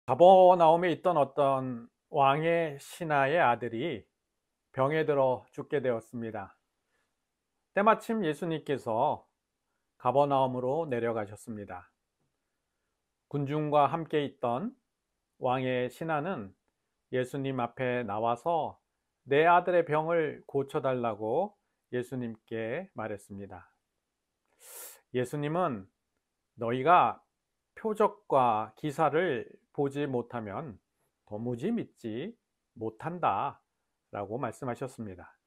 가버나움에 있던 어떤 왕의 신하의 아들이 병에 들어 죽게 되었습니다. 때마침 예수님께서 가버나움으로 내려가셨습니다. 군중과 함께 있던 왕의 신하는 예수님 앞에 나와서 내 아들의 병을 고쳐달라고 예수님께 말했습니다. 예수님은 너희가 표적과 기사를 보지 못하면 도무지 믿지 못한다 라고 말씀하셨습니다.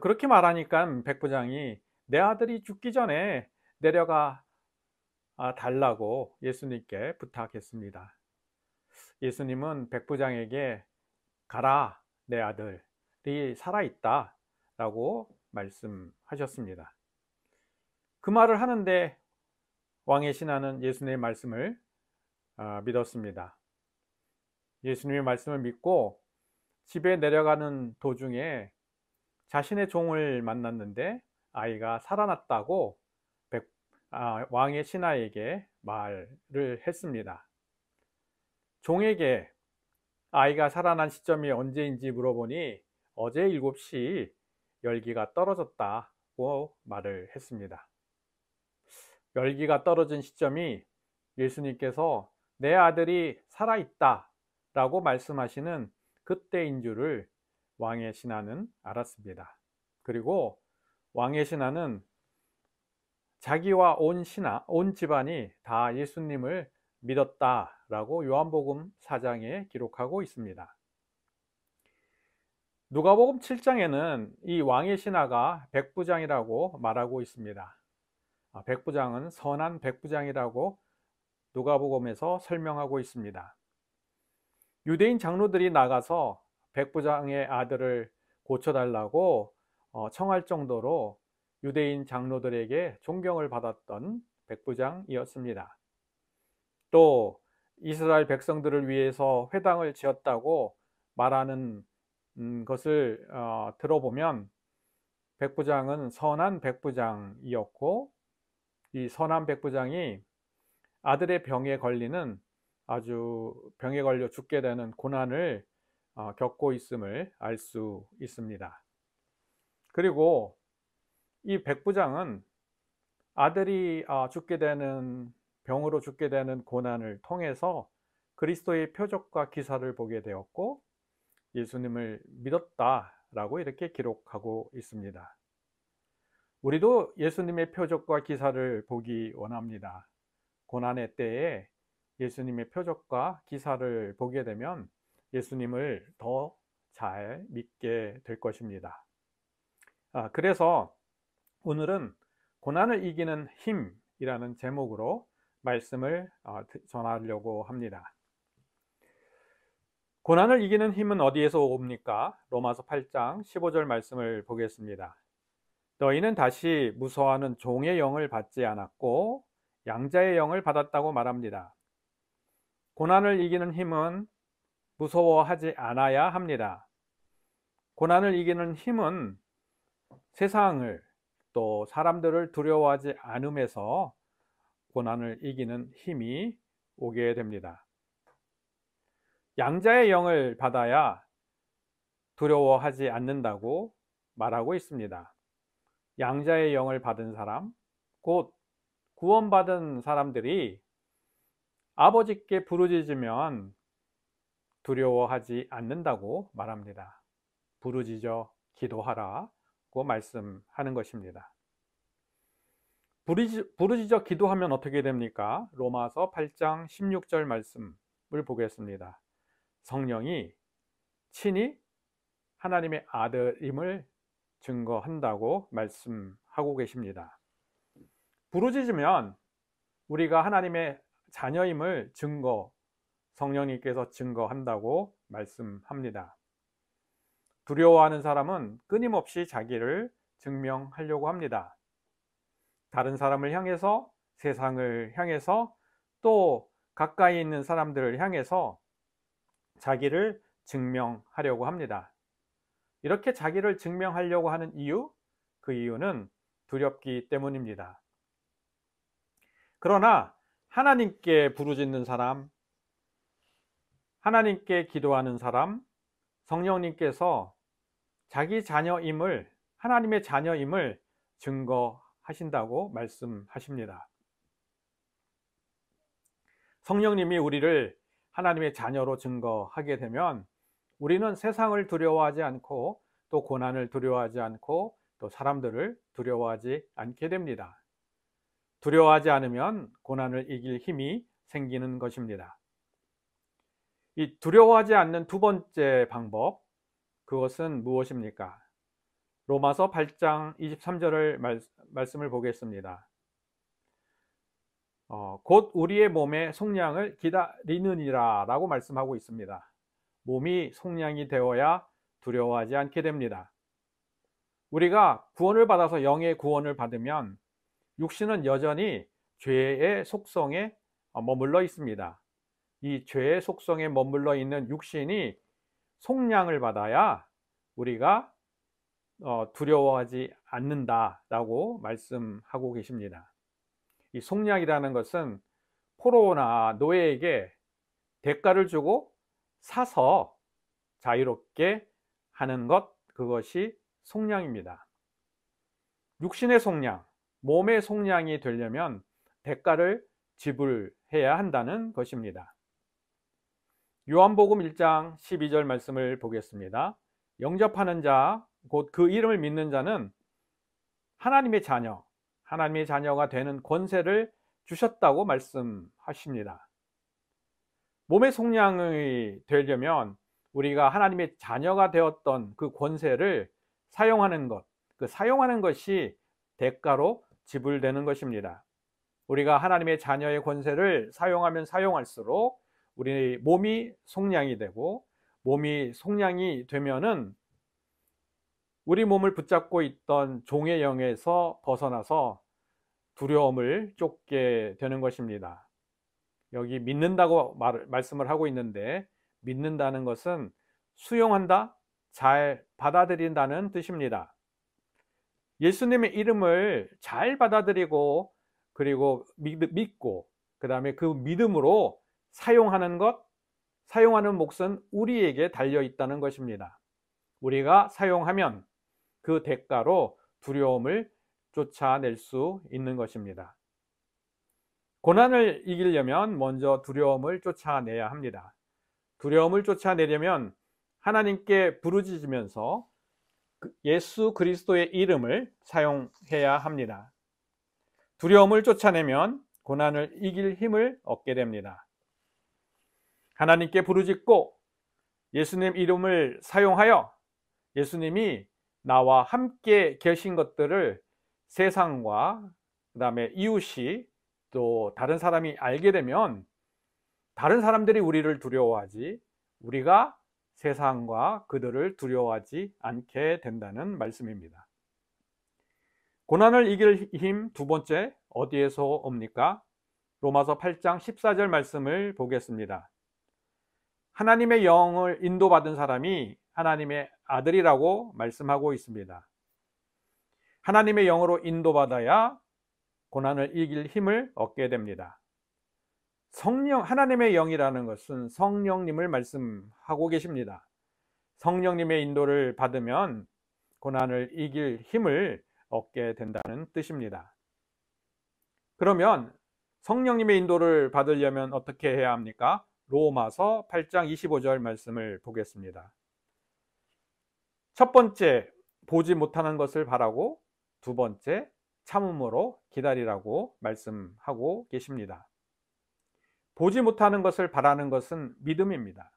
그렇게 말하니까 백부장이 내 아들이 죽기 전에 내려가 달라고 예수님께 부탁했습니다. 예수님은 백부장에게 가라, 내 아들이 살아있다 라고 말씀하셨습니다. 그 말을 하는데 왕의 신하는 예수님의 말씀을 믿었습니다. 예수님의 말씀을 믿고 집에 내려가는 도중에 자신의 종을 만났는데 아이가 살아났다고 왕의 신하에게 말을 했습니다. 종에게 아이가 살아난 시점이 언제인지 물어보니 어제 7시 열기가 떨어졌다고 말을 했습니다. 열기가 떨어진 시점이 예수님께서 내 아들이 살아있다 라고 말씀하시는 그때인 줄을 왕의 신하는 알았습니다. 그리고 왕의 신하는 자기와 온 집안이 다 예수님을 믿었다라고 요한복음 4장에 기록하고 있습니다. 누가복음 7장에는 이 왕의 신하가 백부장이라고 말하고 있습니다. 백부장은 선한 백부장이라고 누가복음에서 설명하고 있습니다. 유대인 장로들이 나가서 백부장의 아들을 고쳐달라고 청할 정도로 유대인 장로들에게 존경을 받았던 백부장이었습니다. 또 이스라엘 백성들을 위해서 회당을 지었다고 말하는 것을 들어보면 백부장은 선한 백부장이었고, 이 선한 백부장이 아들의 병에 걸리는 아주 병에 걸려 죽게 되는 고난을 겪고 있음을 알 수 있습니다. 그리고 이 백부장은 아들이 죽게 되는 병으로 죽게 되는 고난을 통해서 그리스도의 표적과 기사를 보게 되었고 예수님을 믿었다라고 이렇게 기록하고 있습니다. 우리도 예수님의 표적과 기사를 보기 원합니다. 고난의 때에 예수님의 표적과 기사를 보게 되면 예수님을 더 잘 믿게 될 것입니다. 그래서 오늘은 고난을 이기는 힘이라는 제목으로 말씀을 전하려고 합니다. 고난을 이기는 힘은 어디에서 옵니까? 로마서 8장 15절 말씀을 보겠습니다. 너희는 다시 무서워하는 종의 영을 받지 않았고 양자의 영을 받았다고 말합니다. 고난을 이기는 힘은 무서워하지 않아야 합니다. 고난을 이기는 힘은 세상을 또 사람들을 두려워하지 않음에서 고난을 이기는 힘이 오게 됩니다. 양자의 영을 받아야 두려워하지 않는다고 말하고 있습니다. 양자의 영을 받은 사람, 곧 구원받은 사람들이 아버지께 부르짖으면 두려워하지 않는다고 말합니다. 부르짖어 기도하라고 말씀하는 것입니다. 부르짖어 기도하면 어떻게 됩니까? 로마서 8장 16절 말씀을 보겠습니다. 성령이 친히 하나님의 아들임을 증거한다고 말씀하고 계십니다. 부르짖으면 우리가 하나님의 자녀임을 성령님께서 증거한다고 말씀합니다. 두려워하는 사람은 끊임없이 자기를 증명하려고 합니다. 다른 사람을 향해서, 세상을 향해서, 또 가까이 있는 사람들을 향해서 자기를 증명하려고 합니다. 이렇게 자기를 증명하려고 하는 이유, 그 이유는 두렵기 때문입니다. 그러나 하나님께 부르짖는 사람, 하나님께 기도하는 사람, 성령님께서 자기 자녀임을, 하나님의 자녀임을 증거하신다고 말씀하십니다. 성령님이 우리를 하나님의 자녀로 증거하게 되면 우리는 세상을 두려워하지 않고 또 고난을 두려워하지 않고 또 사람들을 두려워하지 않게 됩니다. 두려워하지 않으면 고난을 이길 힘이 생기는 것입니다. 이 두려워하지 않는 두 번째 방법, 그것은 무엇입니까? 로마서 8장 23절을 말씀을 보겠습니다. 곧 우리의 몸의 속량을 기다리느니라 라고 말씀하고 있습니다. 몸이 속량이 되어야 두려워하지 않게 됩니다. 우리가 구원을 받아서 영의 구원을 받으면 육신은 여전히 죄의 속성에 머물러 있습니다. 이 죄의 속성에 머물러 있는 육신이 속량을 받아야 우리가 두려워하지 않는다라고 말씀하고 계십니다. 이 속량이라는 것은 포로나 노예에게 대가를 주고 사서 자유롭게 하는 것, 그것이 속량입니다. 육신의 속량, 몸의 속량이 되려면 대가를 지불해야 한다는 것입니다. 요한복음 1장 12절 말씀을 보겠습니다. 영접하는 자, 곧 그 이름을 믿는 자는 하나님의 자녀, 하나님의 자녀가 되는 권세를 주셨다고 말씀하십니다. 몸의 속량이 되려면 우리가 하나님의 자녀가 되었던 그 권세를 사용하는 것, 그 사용하는 것이 대가로 지불되는 것입니다. 우리가 하나님의 자녀의 권세를 사용하면 사용할수록 우리 몸이 속량이 되고, 몸이 속량이 되면은 우리 몸을 붙잡고 있던 종의 영에서 벗어나서 두려움을 쫓게 되는 것입니다. 여기 믿는다고 말씀을 하고 있는데, 믿는다는 것은 수용한다, 잘 받아들인다는 뜻입니다. 예수님의 이름을 잘 받아들이고 그리고 믿고 그 다음에 그 믿음으로 사용하는 것, 사용하는 몫은 우리에게 달려 있다는 것입니다. 우리가 사용하면 그 대가로 두려움을 쫓아낼 수 있는 것입니다. 고난을 이기려면 먼저 두려움을 쫓아내야 합니다. 두려움을 쫓아내려면 하나님께 부르짖으면서 예수 그리스도의 이름을 사용해야 합니다. 두려움을 쫓아내면 고난을 이길 힘을 얻게 됩니다. 하나님께 부르짖고 예수님 이름을 사용하여 예수님이 나와 함께 계신 것들을 세상과 그 다음에 이웃이 또 다른 사람이 알게 되면 다른 사람들이 우리를 두려워하지 우리가 세상과 그들을 두려워하지 않게 된다는 말씀입니다. 고난을 이길 힘 두 번째, 어디에서 옵니까? 로마서 8장 14절 말씀을 보겠습니다. 하나님의 영을 인도받은 사람이 하나님의 아들이라고 말씀하고 있습니다. 하나님의 영으로 인도받아야 고난을 이길 힘을 얻게 됩니다. 하나님의 영이라는 것은 성령님을 말씀하고 계십니다. 성령님의 인도를 받으면 고난을 이길 힘을 얻게 된다는 뜻입니다. 그러면 성령님의 인도를 받으려면 어떻게 해야 합니까? 로마서 8장 25절 말씀을 보겠습니다. 첫 번째, 보지 못하는 것을 바라고, 두 번째, 참음으로 기다리라고 말씀하고 계십니다. 보지 못하는 것을 바라는 것은 믿음입니다.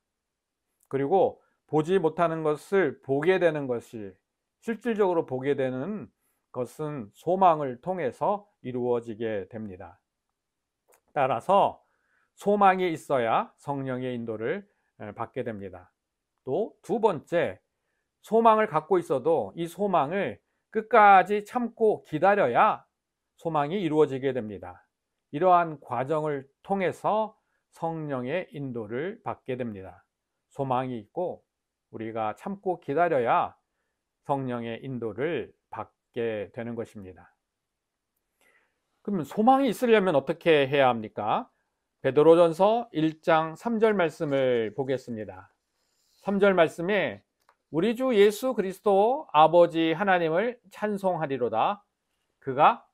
그리고 보지 못하는 것을 보게 되는 것이, 실질적으로 보게 되는 것은 소망을 통해서 이루어지게 됩니다. 따라서 소망이 있어야 성령의 인도를 받게 됩니다. 또 두 번째, 소망을 갖고 있어도 이 소망을 끝까지 참고 기다려야 소망이 이루어지게 됩니다. 이러한 과정을 통해서 성령의 인도를 받게 됩니다. 소망이 있고 우리가 참고 기다려야 성령의 인도를 받게 되는 것입니다. 그러면 소망이 있으려면 어떻게 해야 합니까? 베드로전서 1장 3절 말씀을 보겠습니다. 3절 말씀에 우리 주 예수 그리스도 아버지 하나님을 찬송하리로다. 그가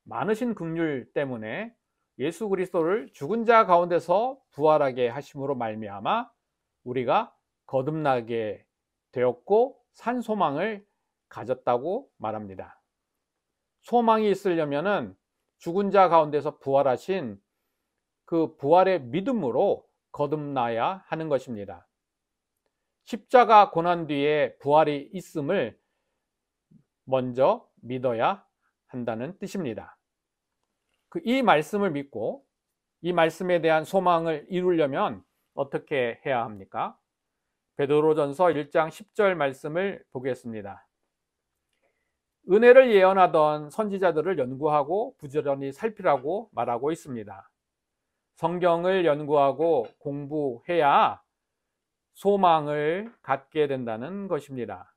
많으신 긍휼 때문에 예수 그리스도를 죽은 자 가운데서 부활하게 하심으로 말미암아 우리가 거듭나게 되었고 산 소망을 가졌다고 말합니다. 소망이 있으려면은 죽은 자 가운데서 부활하신 그 부활의 믿음으로 거듭나야 하는 것입니다. 십자가 고난 뒤에 부활이 있음을 먼저 믿어야 한다는 뜻입니다. 이 말씀을 믿고 이 말씀에 대한 소망을 이루려면 어떻게 해야 합니까? 베드로전서 1장 10절 말씀을 보겠습니다. 은혜를 예언하던 선지자들을 연구하고 부지런히 살피라고 말하고 있습니다. 성경을 연구하고 공부해야 소망을 갖게 된다는 것입니다.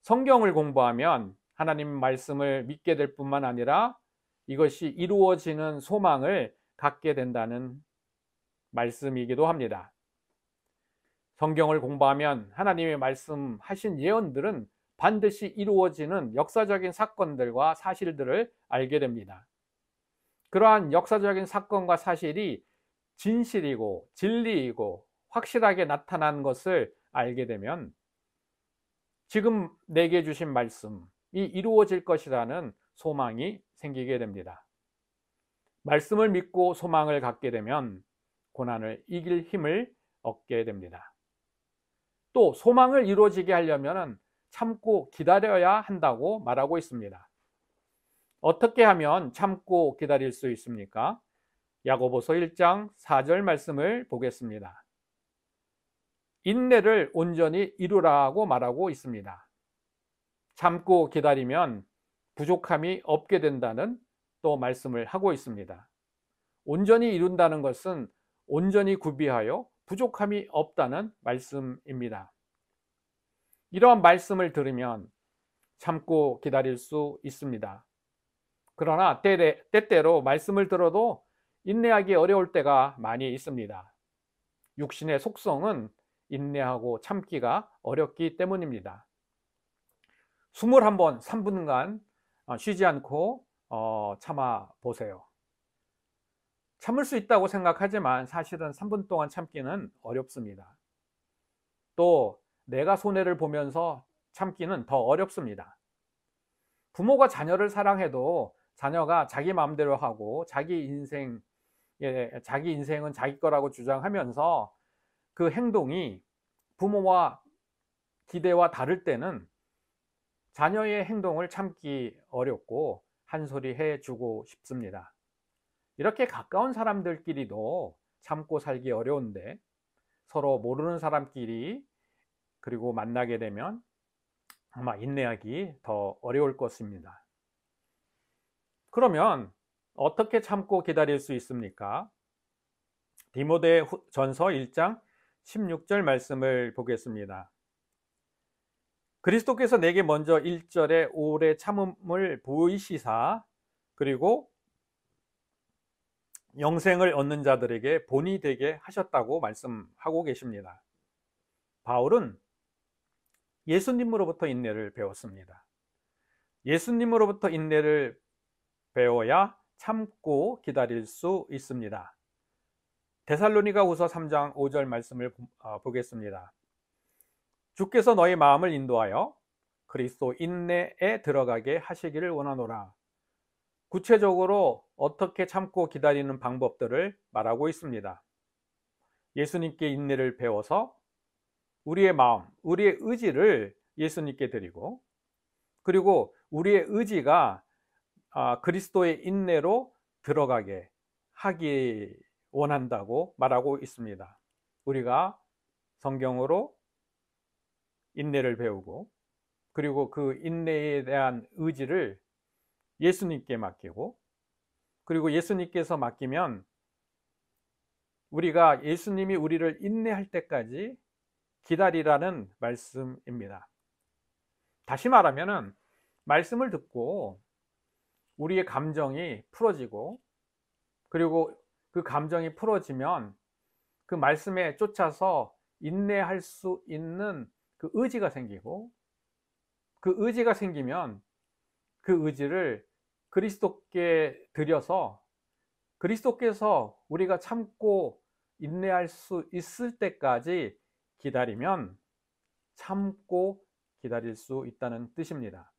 성경을 공부하면 하나님 말씀을 믿게 될 뿐만 아니라 이것이 이루어지는 소망을 갖게 된다는 말씀이기도 합니다. 성경을 공부하면 하나님의 말씀하신 예언들은 반드시 이루어지는 역사적인 사건들과 사실들을 알게 됩니다. 그러한 역사적인 사건과 사실이 진실이고 진리이고 확실하게 나타난 것을 알게 되면 지금 내게 주신 말씀이 이루어질 것이라는 소망이 생기게 됩니다. 말씀을 믿고 소망을 갖게 되면 고난을 이길 힘을 얻게 됩니다. 또 소망을 이루어지게 하려면 참고 기다려야 한다고 말하고 있습니다. 어떻게 하면 참고 기다릴 수 있습니까? 야고보서 1장 4절 말씀을 보겠습니다. 인내를 온전히 이루라고 말하고 있습니다. 참고 기다리면 부족함이 없게 된다는 또 말씀을 하고 있습니다. 온전히 이룬다는 것은 온전히 구비하여 부족함이 없다는 말씀입니다. 이러한 말씀을 들으면 참고 기다릴 수 있습니다. 그러나 때때로 말씀을 들어도 인내하기 어려울 때가 많이 있습니다. 육신의 속성은 인내하고 참기가 어렵기 때문입니다. 숨을 한번 3분간 쉬지 않고 참아 보세요. 참을 수 있다고 생각하지만 사실은 3분 동안 참기는 어렵습니다. 또 내가 손해를 보면서 참기는 더 어렵습니다. 부모가 자녀를 사랑해도 자녀가 자기 마음대로 하고 자기 인생은 자기 거라고 주장하면서 그 행동이 부모와 기대와 다를 때는 자녀의 행동을 참기 어렵고 한 소리 해주고 싶습니다. 이렇게 가까운 사람들끼리도 참고 살기 어려운데 서로 모르는 사람끼리 그리고 만나게 되면 아마 인내하기 더 어려울 것입니다. 그러면 어떻게 참고 기다릴 수 있습니까? 디모데전서 1장 16절 말씀을 보겠습니다. 그리스도께서 내게 먼저 1절에 오래 참음을 보이시사 그리고 영생을 얻는 자들에게 본이 되게 하셨다고 말씀하고 계십니다. 바울은 예수님으로부터 인내를 배웠습니다. 예수님으로부터 인내를 배워야 참고 기다릴 수 있습니다. 데살로니가후서 3장 5절 말씀을 보겠습니다. 주께서 너희 마음을 인도하여 그리스도 인내에 들어가게 하시기를 원하노라. 구체적으로 어떻게 참고 기다리는 방법들을 말하고 있습니다. 예수님께 인내를 배워서 우리의 마음, 우리의 의지를 예수님께 드리고 그리고 우리의 의지가 그리스도의 인내로 들어가게 하기 원한다고 말하고 있습니다. 우리가 성경으로 인내를 배우고 그리고 그 인내에 대한 의지를 예수님께 맡기고 그리고 예수님께서 맡기면 우리가 예수님이 우리를 인내할 때까지 기다리라는 말씀입니다. 다시 말하면은 말씀을 듣고 우리의 감정이 풀어지고 그리고 그 감정이 풀어지면 그 말씀에 쫓아서 인내할 수 있는 그 의지가 생기고, 그 의지가 생기면 그 의지를 그리스도께 드려서 그리스도께서 우리가 참고 인내할 수 있을 때까지 기다리면 참고 기다릴 수 있다는 뜻입니다.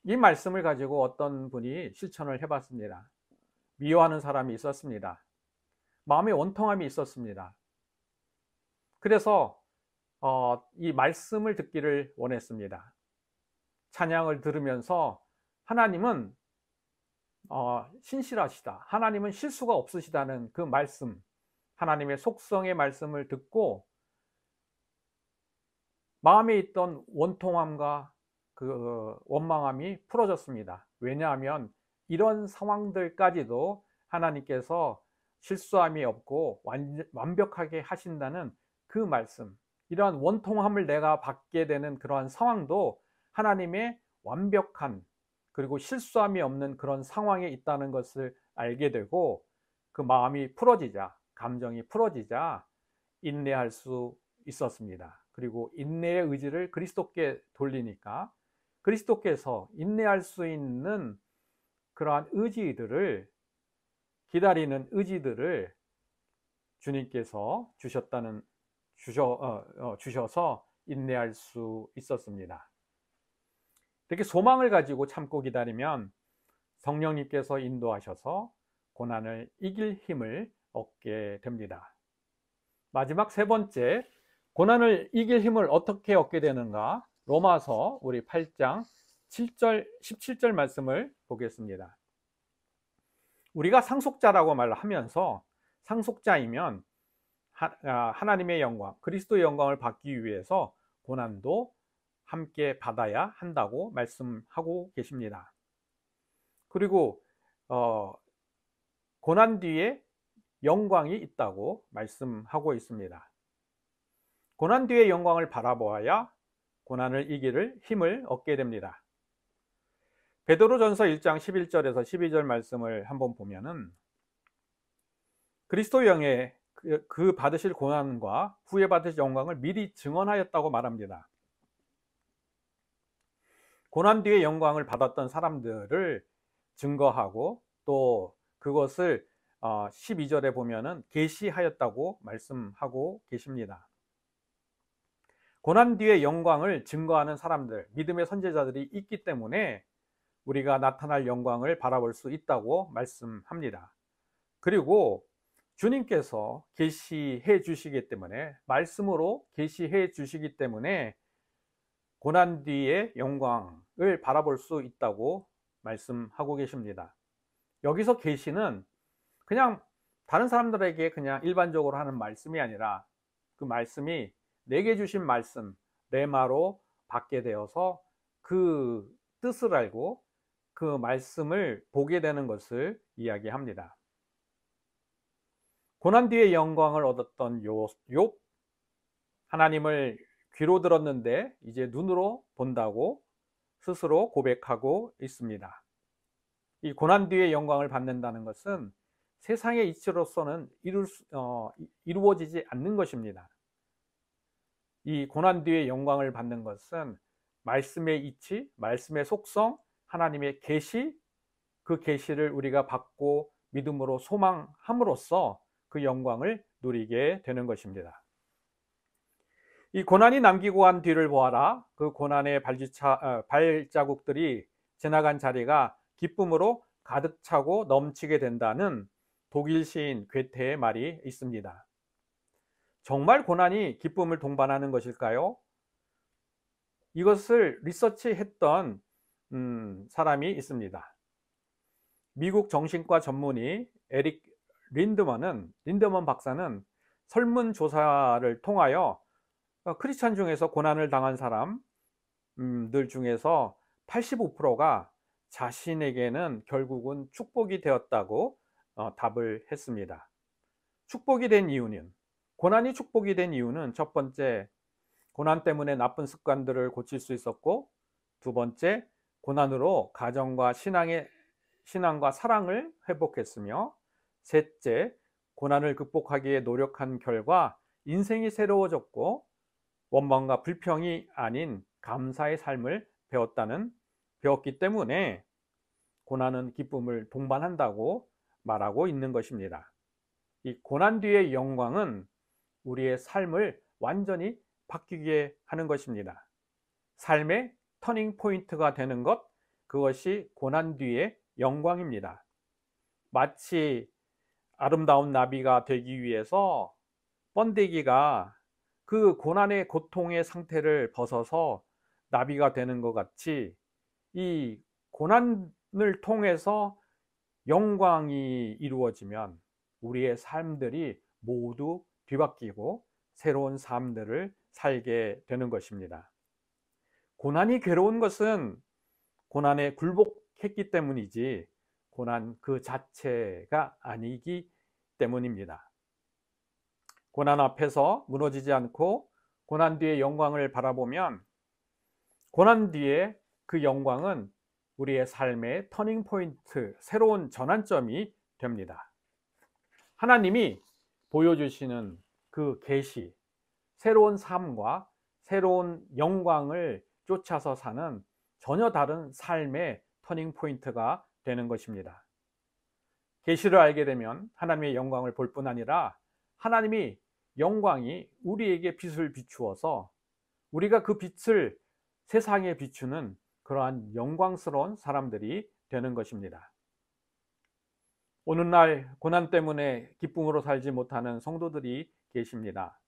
이 말씀을 가지고 어떤 분이 실천을 해봤습니다. 미워하는 사람이 있었습니다. 마음의 원통함이 있었습니다. 그래서 이 말씀을 듣기를 원했습니다. 찬양을 들으면서 하나님은 신실하시다, 하나님은 실수가 없으시다는 그 말씀, 하나님의 속성의 말씀을 듣고 마음에 있던 원통함과 그 원망함이 풀어졌습니다. 왜냐하면 이런 상황들까지도 하나님께서 실수함이 없고 완벽하게 하신다는 그 말씀, 이러한 원통함을 내가 받게 되는 그러한 상황도 하나님의 완벽한, 그리고 실수함이 없는 그런 상황에 있다는 것을 알게 되고, 그 마음이 풀어지자, 감정이 풀어지자 인내할 수 있었습니다. 그리고 인내의 의지를 그리스도께 돌리니까 그리스도께서 인내할 수 있는 그러한 의지들을, 기다리는 의지들을 주님께서 주셔서 인내할 수 있었습니다. 이렇게 소망을 가지고 참고 기다리면 성령님께서 인도하셔서 고난을 이길 힘을 얻게 됩니다. 마지막 세 번째, 고난을 이길 힘을 어떻게 얻게 되는가? 로마서 우리 8장 7절, 17절 말씀을 보겠습니다. 우리가 상속자라고 말하면서 상속자이면 하나님의 영광, 그리스도의 영광을 받기 위해서 고난도 함께 받아야 한다고 말씀하고 계십니다. 그리고 고난 뒤에 영광이 있다고 말씀하고 있습니다. 고난 뒤의 영광을 바라보아야 고난을 이길 힘을 얻게 됩니다. 베드로전서 1장 11절에서 12절 말씀을 한번 보면은 그리스도 영의 그 받으실 고난과 후에 받으실 영광을 미리 증언하였다고 말합니다. 고난 뒤에 영광을 받았던 사람들을 증거하고 또 그것을 12절에 보면은 계시하였다고 말씀하고 계십니다. 고난 뒤에 영광을 증거하는 사람들, 믿음의 선지자들이 있기 때문에 우리가 나타날 영광을 바라볼 수 있다고 말씀합니다. 그리고 주님께서 계시해 주시기 때문에, 말씀으로 계시해 주시기 때문에 고난 뒤의 영광을 바라볼 수 있다고 말씀하고 계십니다. 여기서 계시는 그냥 다른 사람들에게 그냥 일반적으로 하는 말씀이 아니라 그 말씀이 내게 주신 말씀, 레마로 받게 되어서 그 뜻을 알고 그 말씀을 보게 되는 것을 이야기합니다. 고난 뒤에 영광을 얻었던 욥, 하나님을 귀로 들었는데 이제 눈으로 본다고 스스로 고백하고 있습니다. 이 고난 뒤에 영광을 받는다는 것은 세상의 이치로서는 이루어지지 않는 것입니다. 이 고난 뒤에 영광을 받는 것은 말씀의 이치, 말씀의 속성, 하나님의 계시, 그 계시를 우리가 받고 믿음으로 소망함으로써 그 영광을 누리게 되는 것입니다. 이 고난이 남기고 한 뒤를 보아라. 그 고난의 발자국들이 지나간 자리가 기쁨으로 가득 차고 넘치게 된다는 독일 시인 괴테의 말이 있습니다. 정말 고난이 기쁨을 동반하는 것일까요? 이것을 리서치했던 사람이 있습니다. 미국 정신과 전문의 에릭 린드먼 박사는 설문조사를 통하여 크리스찬 중에서 고난을 당한 사람들 중에서 85%가 자신에게는 결국은 축복이 되었다고 답을 했습니다. 축복이 된 이유는, 고난이 축복이 된 이유는 첫 번째, 고난 때문에 나쁜 습관들을 고칠 수 있었고, 두 번째, 고난으로 가정과 신앙과 사랑을 회복했으며, 셋째, 고난을 극복하기에 노력한 결과 인생이 새로워졌고 원망과 불평이 아닌 감사의 삶을 배웠기 때문에 고난은 기쁨을 동반한다고 말하고 있는 것입니다. 이 고난 뒤의 영광은 우리의 삶을 완전히 바뀌게 하는 것입니다. 삶의 터닝 포인트가 되는 것, 그것이 고난 뒤의 영광입니다. 마치 아름다운 나비가 되기 위해서 번데기가 그 고난의 고통의 상태를 벗어서 나비가 되는 것 같이 이 고난을 통해서 영광이 이루어지면 우리의 삶들이 모두 뒤바뀌고 새로운 삶들을 살게 되는 것입니다. 고난이 괴로운 것은 고난에 굴복했기 때문이지 고난 그 자체가 아니기 때문입니다. 고난 앞에서 무너지지 않고 고난 뒤의 영광을 바라보면 고난 뒤에 그 영광은 우리의 삶의 터닝 포인트, 새로운 전환점이 됩니다. 하나님이 보여주시는 그 계시, 새로운 삶과 새로운 영광을 쫓아서 사는 전혀 다른 삶의 터닝 포인트가 되는 것입니다. 계시를 알게 되면 하나님의 영광을 볼 뿐 아니라 하나님이 영광이 우리에게 빛을 비추어서 우리가 그 빛을 세상에 비추는 그러한 영광스러운 사람들이 되는 것입니다. 오늘날 고난 때문에 기쁨으로 살지 못하는 성도들이 계십니다.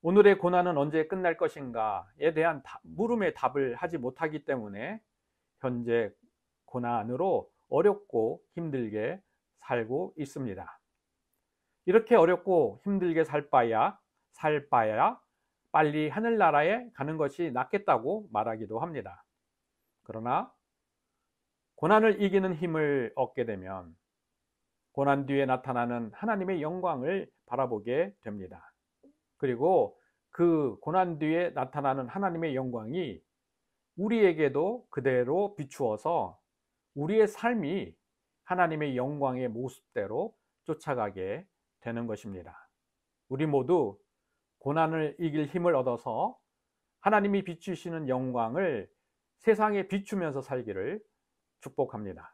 오늘의 고난은 언제 끝날 것인가에 대한 물음에 답을 하지 못하기 때문에 현재 고난으로 어렵고 힘들게 살고 있습니다. 이렇게 어렵고 힘들게 살 바야 빨리 하늘나라에 가는 것이 낫겠다고 말하기도 합니다. 그러나 고난을 이기는 힘을 얻게 되면 고난 뒤에 나타나는 하나님의 영광을 바라보게 됩니다. 그리고 그 고난 뒤에 나타나는 하나님의 영광이 우리에게도 그대로 비추어서 우리의 삶이 하나님의 영광의 모습대로 쫓아가게 되는 것입니다. 우리 모두 고난을 이길 힘을 얻어서 하나님이 비추시는 영광을 세상에 비추면서 살기를 축복합니다.